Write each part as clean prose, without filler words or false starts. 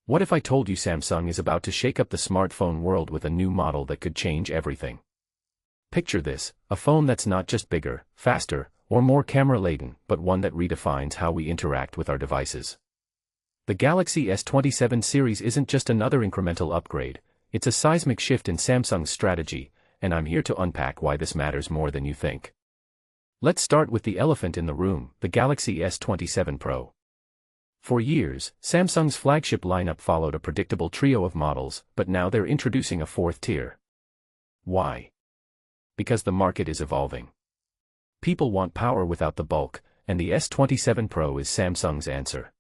What if I told you Samsung is about to shake up the smartphone world with a new model that could change everything? Picture this, a phone that's not just bigger, faster, or more camera-laden, but one that redefines how we interact with our devices. The Galaxy S27 series isn't just another incremental upgrade, it's a seismic shift in Samsung's strategy, and I'm here to unpack why this matters more than you think. Let's start with the elephant in the room, the Galaxy S27 Pro. For years, Samsung's flagship lineup followed a predictable trio of models, but now they're introducing a fourth tier. Why? Because the market is evolving. People want power without the bulk, and the S27 Pro is Samsung's answer.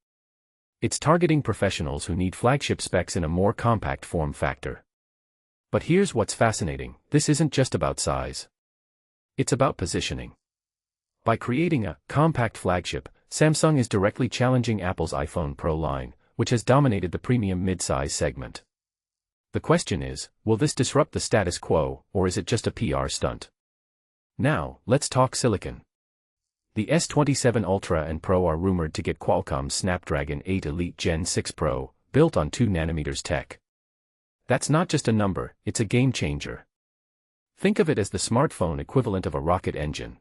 It's targeting professionals who need flagship specs in a more compact form factor. But here's what's fascinating, this isn't just about size. It's about positioning. By creating a compact flagship, Samsung is directly challenging Apple's iPhone Pro line, which has dominated the premium mid-size segment. The question is, will this disrupt the status quo, or is it just a PR stunt? Now, let's talk silicon. The S27 Ultra and Pro are rumored to get Qualcomm's Snapdragon 8 Elite Gen 6 Pro, built on 2nm tech. That's not just a number, it's a game changer. Think of it as the smartphone equivalent of a rocket engine.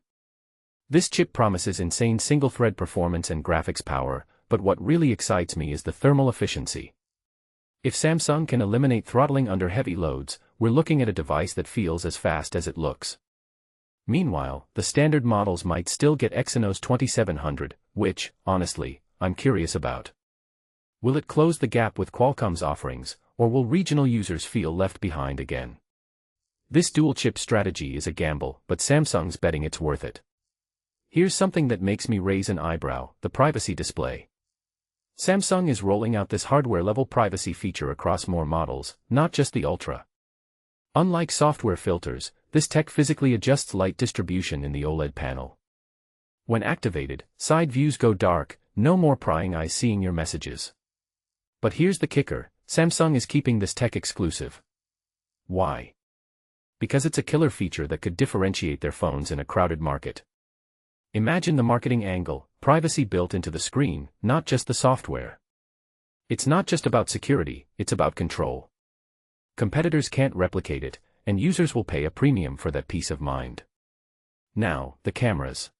This chip promises insane single-thread performance and graphics power, but what really excites me is the thermal efficiency. If Samsung can eliminate throttling under heavy loads, we're looking at a device that feels as fast as it looks. Meanwhile, the standard models might still get Exynos 2700, which, honestly, I'm curious about. Will it close the gap with Qualcomm's offerings, or will regional users feel left behind again? This dual-chip strategy is a gamble, but Samsung's betting it's worth it. Here's something that makes me raise an eyebrow, the privacy display. Samsung is rolling out this hardware-level privacy feature across more models, not just the Ultra. Unlike software filters, this tech physically adjusts light distribution in the OLED panel. When activated, side views go dark, no more prying eyes seeing your messages. But here's the kicker, Samsung is keeping this tech exclusive. Why? Because it's a killer feature that could differentiate their phones in a crowded market. Imagine the marketing angle, privacy built into the screen, not just the software. It's not just about security, it's about control. Competitors can't replicate it, and users will pay a premium for that peace of mind. Now, the cameras.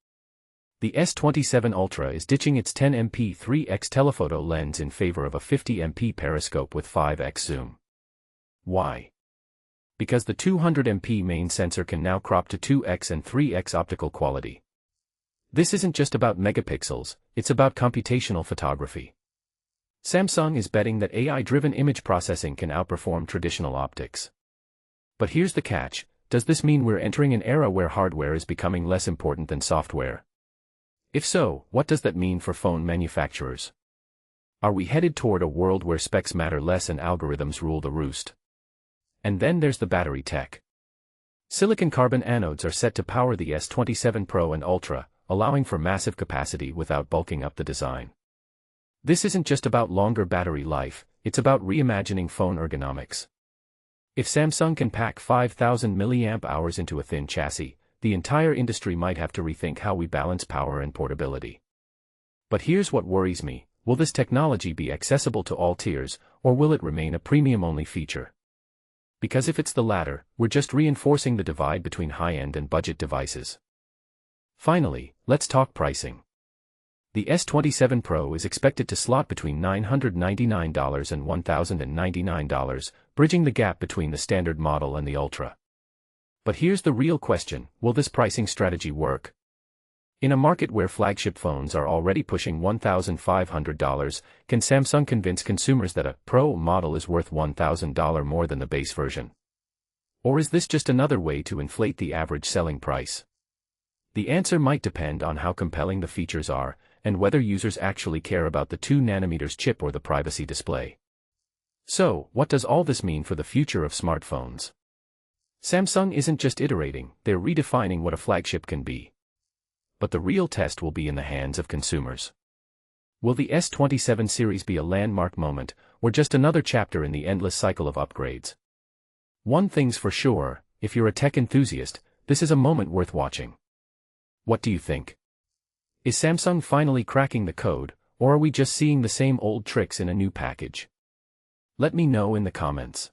The S27 Ultra is ditching its 10MP 3x telephoto lens in favor of a 50MP periscope with 5x zoom. Why? Because the 200MP main sensor can now crop to 2x and 3x optical quality. This isn't just about megapixels, it's about computational photography. Samsung is betting that AI-driven image processing can outperform traditional optics. But here's the catch, does this mean we're entering an era where hardware is becoming less important than software? If so, what does that mean for phone manufacturers? Are we headed toward a world where specs matter less and algorithms rule the roost? And then there's the battery tech. Silicon carbon anodes are set to power the S27 Pro and Ultra, allowing for massive capacity without bulking up the design. This isn't just about longer battery life, it's about reimagining phone ergonomics. If Samsung can pack 5,000 mAh into a thin chassis, the entire industry might have to rethink how we balance power and portability. But here's what worries me, will this technology be accessible to all tiers, or will it remain a premium-only feature? Because if it's the latter, we're just reinforcing the divide between high-end and budget devices. Finally, let's talk pricing. The S27 Pro is expected to slot between $999 and $1,099, bridging the gap between the standard model and the Ultra. But here's the real question, will this pricing strategy work? In a market where flagship phones are already pushing $1,500, can Samsung convince consumers that a Pro model is worth $1,000 more than the base version? Or is this just another way to inflate the average selling price? The answer might depend on how compelling the features are, and whether users actually care about the 2nm chip or the privacy display. So, what does all this mean for the future of smartphones? Samsung isn't just iterating, they're redefining what a flagship can be. But the real test will be in the hands of consumers. Will the S27 series be a landmark moment, or just another chapter in the endless cycle of upgrades? One thing's for sure, if you're a tech enthusiast, this is a moment worth watching. What do you think? Is Samsung finally cracking the code, or are we just seeing the same old tricks in a new package? Let me know in the comments.